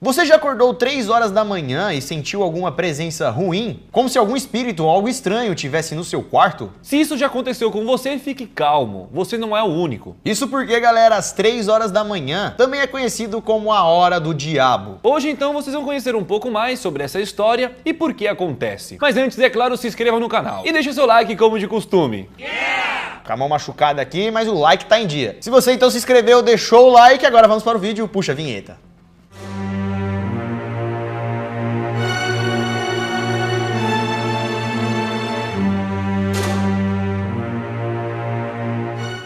Você já acordou 3 horas da manhã e sentiu alguma presença ruim? Como se algum espírito ou algo estranho tivesse no seu quarto? Se isso já aconteceu com você, fique calmo, você não é o único. Isso porque, galera, às 3 horas da manhã também é conhecido como a hora do diabo. Hoje então vocês vão conhecer um pouco mais sobre essa história e por que acontece. Mas antes, é claro, se inscreva no canal e deixe seu like como de costume. Com a mão machucada aqui, mas o like tá em dia. Se você então se inscreveu, deixou o like, agora vamos para o vídeo, puxa a vinheta.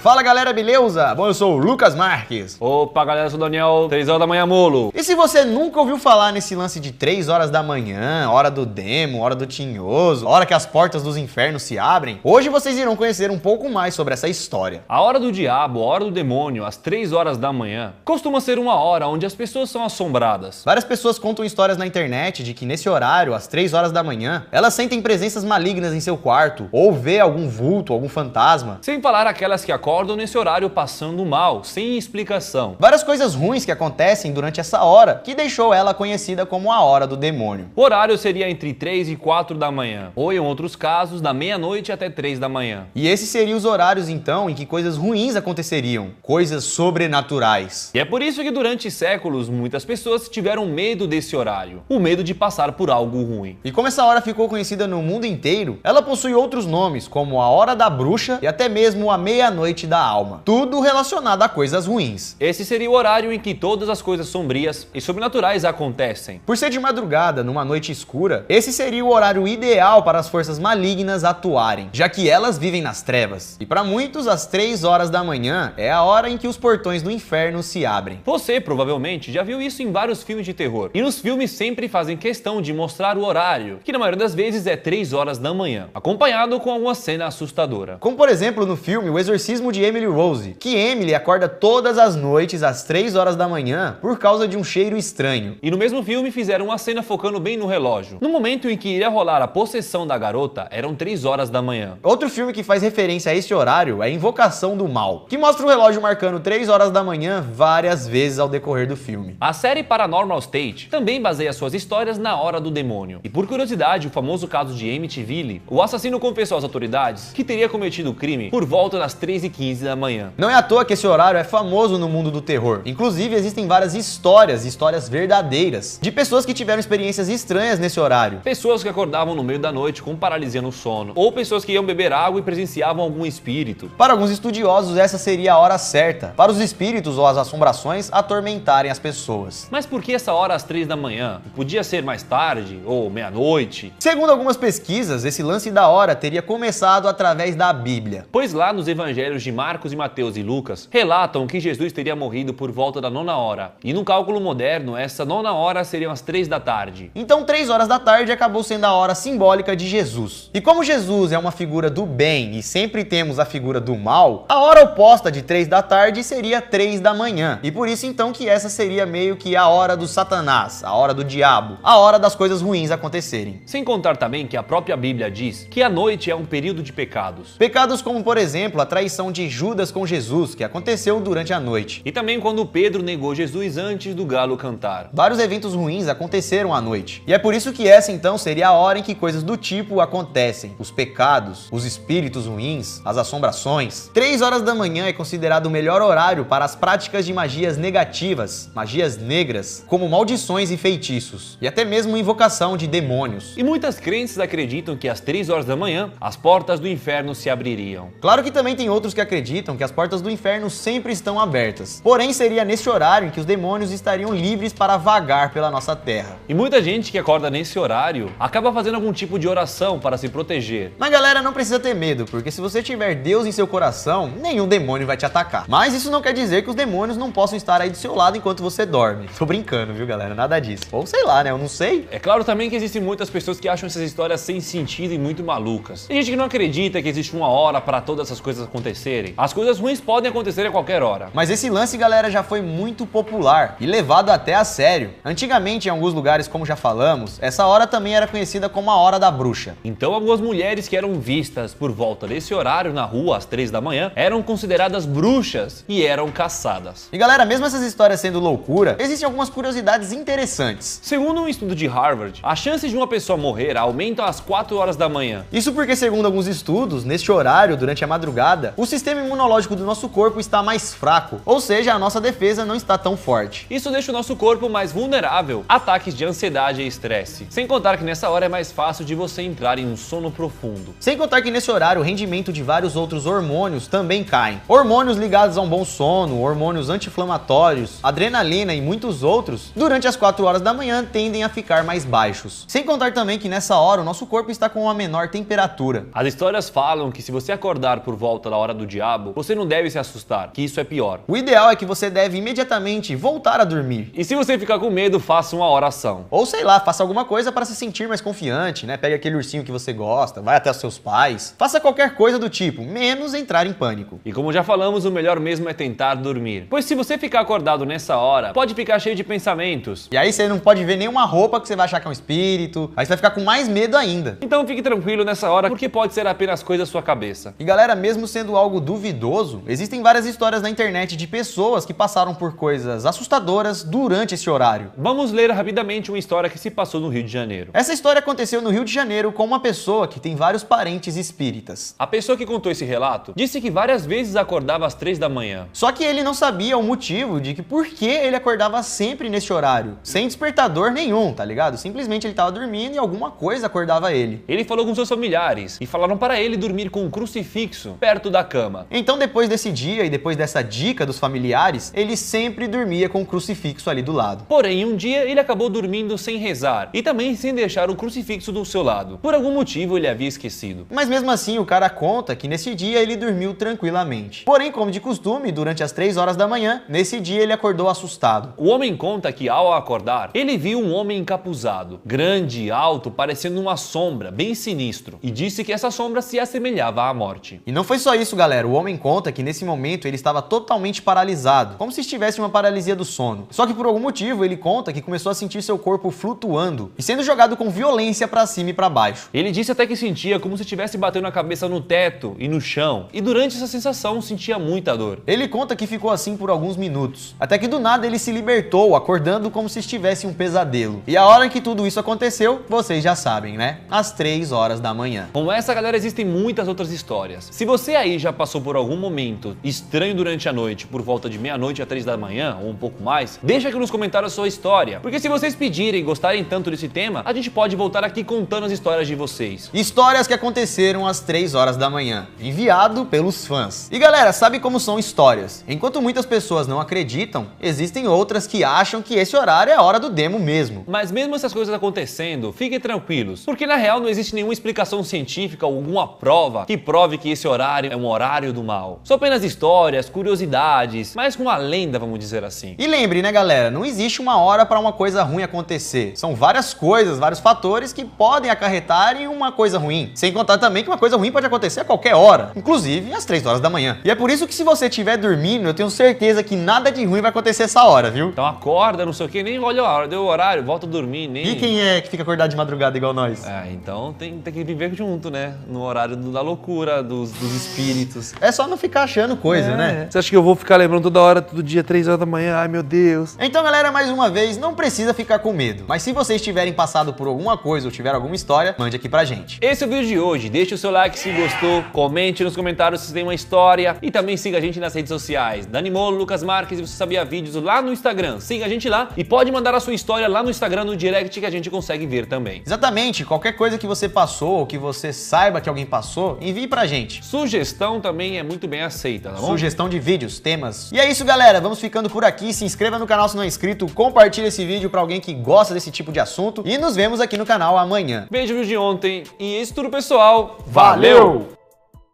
Fala galera, beleza? Bom, eu sou o Lucas Marques. Opa galera, eu sou o Daniel, 3 horas da manhã, molo. E se você nunca ouviu falar nesse lance de 3 horas da manhã, hora do demo, hora do tinhoso, hora que as portas dos infernos se abrem, hoje vocês irão conhecer um pouco mais sobre essa história. A hora do diabo, a hora do demônio, às 3 horas da manhã, costuma ser uma hora onde as pessoas são assombradas. Várias pessoas contam histórias na internet de que nesse horário, às 3 horas da manhã, elas sentem presenças malignas em seu quarto, ou vê algum vulto, algum fantasma. Sem falar aquelas que acordam nesse horário passando mal, sem explicação. Várias coisas ruins que acontecem durante essa hora, que deixou ela conhecida como a hora do demônio. O horário seria entre 3 e 4 da manhã, ou em outros casos, da meia-noite até 3 da manhã. E esses seriam os horários então em que coisas ruins aconteceriam, coisas sobrenaturais. E é por isso que durante séculos muitas pessoas tiveram medo desse horário, o medo de passar por algo ruim. E como essa hora ficou conhecida no mundo inteiro, ela possui outros nomes, como a hora da bruxa e até mesmo a meia-noite da alma. Tudo relacionado a coisas ruins. Esse seria o horário em que todas as coisas sombrias e sobrenaturais acontecem. Por ser de madrugada, numa noite escura, esse seria o horário ideal para as forças malignas atuarem, já que elas vivem nas trevas. E para muitos, às 3 horas da manhã é a hora em que os portões do inferno se abrem. Você provavelmente já viu isso em vários filmes de terror. E nos filmes sempre fazem questão de mostrar o horário, que na maioria das vezes é 3 horas da manhã, acompanhado com alguma cena assustadora. Como por exemplo no filme O Exorcismo de Emily Rose, que Emily acorda todas as noites às 3 horas da manhã por causa de um cheiro estranho. E no mesmo filme fizeram uma cena focando bem no relógio. No momento em que iria rolar a possessão da garota, eram 3 horas da manhã. Outro filme que faz referência a este horário é Invocação do Mal, que mostra o relógio marcando 3 horas da manhã várias vezes ao decorrer do filme. A série Paranormal State também baseia suas histórias na hora do demônio. E por curiosidade, o famoso caso de Amityville, o assassino confessou às autoridades que teria cometido o crime por volta das 3h15 da manhã. Não é à toa que esse horário é famoso no mundo do terror. Inclusive, existem várias histórias verdadeiras, de pessoas que tiveram experiências estranhas nesse horário. Pessoas que acordavam no meio da noite com paralisia no sono, ou pessoas que iam beber água e presenciavam algum espírito. Para alguns estudiosos, essa seria a hora certa para os espíritos ou as assombrações atormentarem as pessoas. Mas por que essa hora às 3 da manhã? Podia ser mais tarde, ou meia-noite? Segundo algumas pesquisas, esse lance da hora teria começado através da Bíblia. Pois lá nos evangelhos de Marcos e Mateus e Lucas, relatam que Jesus teria morrido por volta da 9ª hora. E no cálculo moderno, essa 9ª hora seriam as 3 da tarde. Então 3 horas da tarde acabou sendo a hora simbólica de Jesus. E como Jesus é uma figura do bem e sempre temos a figura do mal, a hora oposta de 3 da tarde seria 3 da manhã. E por isso então que essa seria meio que a hora do Satanás, a hora do diabo, a hora das coisas ruins acontecerem. Sem contar também que a própria Bíblia diz que a noite é um período de pecados. Pecados como, por exemplo, a traição de Judas com Jesus, que aconteceu durante a noite. E também quando Pedro negou Jesus antes do galo cantar. Vários eventos ruins aconteceram à noite. E é por isso que essa então seria a hora em que coisas do tipo acontecem. Os pecados, os espíritos ruins, as assombrações. 3 horas da manhã é considerado o melhor horário para as práticas de magias negativas, magias negras, como maldições e feitiços. E até mesmo invocação de demônios. E muitas crenças acreditam que às 3 horas da manhã, as portas do inferno se abririam. Claro que também tem outros que acreditam que as portas do inferno sempre estão abertas. Porém, seria nesse horário em que os demônios estariam livres para vagar pela nossa terra. E muita gente que acorda nesse horário acaba fazendo algum tipo de oração para se proteger. Mas galera, não precisa ter medo, porque se você tiver Deus em seu coração, nenhum demônio vai te atacar. Mas isso não quer dizer que os demônios não possam estar aí do seu lado enquanto você dorme. Tô brincando, viu galera? Nada disso. Ou sei lá, né? Eu não sei. É claro também que existem muitas pessoas que acham essas histórias sem sentido e muito malucas. Tem gente que não acredita que existe uma hora para todas essas coisas acontecerem. acontecerem. As coisas ruins podem acontecer a qualquer hora. Mas esse lance, galera, já foi muito popular e levado até a sério. Antigamente, em alguns lugares, como já falamos, essa hora também era conhecida como a hora da bruxa. Então, algumas mulheres que eram vistas por volta desse horário na rua às 3 da manhã eram consideradas bruxas e eram caçadas. E galera, mesmo essas histórias sendo loucura, existem algumas curiosidades interessantes. Segundo um estudo de Harvard, a chance de uma pessoa morrer aumenta às 4 horas da manhã. Isso porque, segundo alguns estudos, neste horário, durante a madrugada, o sistema imunológico do nosso corpo está mais fraco, ou seja, a nossa defesa não está tão forte. Isso deixa o nosso corpo mais vulnerável a ataques de ansiedade e estresse. Sem contar que nessa hora é mais fácil de você entrar em um sono profundo. Sem contar que nesse horário o rendimento de vários outros hormônios também caem. Hormônios ligados a um bom sono, hormônios anti-inflamatórios, adrenalina e muitos outros, durante as 4 horas da manhã tendem a ficar mais baixos. Sem contar também que nessa hora o nosso corpo está com uma menor temperatura. As histórias falam que se você acordar por volta da hora do diabo, você não deve se assustar, que isso é pior. O ideal é que você deve imediatamente voltar a dormir. E se você ficar com medo, faça uma oração. Ou sei lá, faça alguma coisa para se sentir mais confiante, né? Pegue aquele ursinho que você gosta, vai até os seus pais. Faça qualquer coisa do tipo, menos entrar em pânico. E como já falamos, o melhor mesmo é tentar dormir. Pois se você ficar acordado nessa hora, pode ficar cheio de pensamentos. E aí você não pode ver nenhuma roupa que você vai achar que é um espírito, aí você vai ficar com mais medo ainda. Então fique tranquilo nessa hora, porque pode ser apenas coisa da sua cabeça. E galera, mesmo sendo algo duvidoso, existem várias histórias na internet de pessoas que passaram por coisas assustadoras durante esse horário. Vamos ler rapidamente uma história que se passou no Rio de Janeiro. Essa história aconteceu no Rio de Janeiro com uma pessoa que tem vários parentes espíritas. A pessoa que contou esse relato disse que várias vezes acordava às 3 da manhã. Só que ele não sabia o motivo de que por que ele acordava sempre nesse horário, sem despertador nenhum, tá ligado? Simplesmente ele tava dormindo e alguma coisa acordava ele. Ele falou com seus familiares e falaram para ele dormir com um crucifixo perto da cama. Então depois desse dia e depois dessa dica dos familiares, ele sempre dormia com o crucifixo ali do lado. Porém, um dia ele acabou dormindo sem rezar e também sem deixar o crucifixo do seu lado. Por algum motivo ele havia esquecido. Mas mesmo assim o cara conta que nesse dia ele dormiu tranquilamente. Porém, como de costume, durante as 3 horas da manhã, nesse dia ele acordou assustado. O homem conta que ao acordar, ele viu um homem encapuzado, grande, alto, parecendo uma sombra, bem sinistro, e disse que essa sombra se assemelhava à morte. E não foi só isso, galera. O homem conta que nesse momento ele estava totalmente paralisado, como se estivesse uma paralisia do sono. Só que por algum motivo ele conta que começou a sentir seu corpo flutuando e sendo jogado com violência para cima e para baixo. Ele disse até que sentia como se estivesse batendo a cabeça no teto e no chão, e durante essa sensação sentia muita dor. Ele conta que ficou assim por alguns minutos, até que do nada ele se libertou, acordando como se estivesse em um pesadelo. E a hora em que tudo isso aconteceu, vocês já sabem, né? Às 3 horas da manhã. Como essa, galera, existem muitas outras histórias. Se você aí já passou por algum momento estranho durante a noite, por volta de meia-noite a 3 da manhã, ou um pouco mais, deixa aqui nos comentários a sua história. Porque se vocês pedirem e gostarem tanto desse tema, a gente pode voltar aqui contando as histórias de vocês. Histórias que aconteceram às 3 horas da manhã, enviado pelos fãs. E galera, sabe como são histórias? Enquanto muitas pessoas não acreditam, existem outras que acham que esse horário é a hora do demo mesmo. Mas mesmo essas coisas acontecendo, fiquem tranquilos, porque na real não existe nenhuma explicação científica ou alguma prova que prove que esse horário é um horário do mal. São apenas histórias, curiosidades, mas com uma lenda, vamos dizer assim. E lembre, né galera, não existe uma hora para uma coisa ruim acontecer. São várias coisas, vários fatores que podem acarretar em uma coisa ruim. Sem contar também que uma coisa ruim pode acontecer a qualquer hora, inclusive às 3 horas da manhã. E é por isso que se você estiver dormindo, eu tenho certeza que nada de ruim vai acontecer essa hora, viu? Então acorda, não sei o que, nem olha a hora, deu o horário, volta a dormir, nem... E quem é que fica acordado de madrugada igual nós? Então tem que viver junto, né? No horário da loucura, dos espíritos. É só não ficar achando coisa, né? Você acha que eu vou ficar lembrando toda hora, todo dia, 3 horas da manhã? Ai, meu Deus. Então, galera, mais uma vez, não precisa ficar com medo. Mas se vocês tiverem passado por alguma coisa ou tiver alguma história, mande aqui pra gente. Esse é o vídeo de hoje. Deixe o seu like se gostou, comente nos comentários se tem uma história e também siga a gente nas redes sociais. Dani Molo, Lucas Marques e Você Sabia Vídeos lá no Instagram. Siga a gente lá e pode mandar a sua história lá no Instagram, no direct, que a gente consegue ver também. Exatamente, qualquer coisa que você passou ou que você saiba que alguém passou, envie pra gente. Sugestão também é muito bem aceita, tá bom? Sugestão de vídeos, temas. E é isso, galera. Vamos ficando por aqui. Se inscreva no canal se não é inscrito, compartilhe esse vídeo pra alguém que gosta desse tipo de assunto e nos vemos aqui no canal amanhã. Beijo de ontem e é isso tudo, pessoal. Valeu!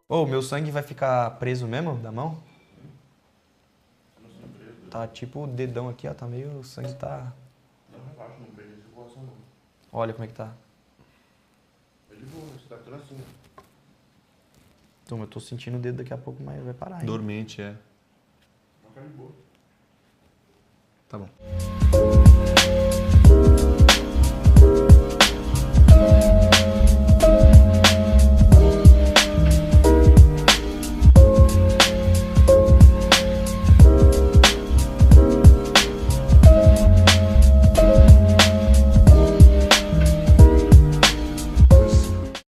Ô, meu sangue vai ficar preso mesmo da mão? Tá tipo o dedão aqui, ó. Tá meio... O sangue tá... Não, relaxa, não perde a circulação não. Olha como é que tá. É de boa, você tá tudo assim. Então, eu tô sentindo o dedo daqui a pouco, mas vai parar. Hein? Dormente, é. Não quero de boa. Tá bom.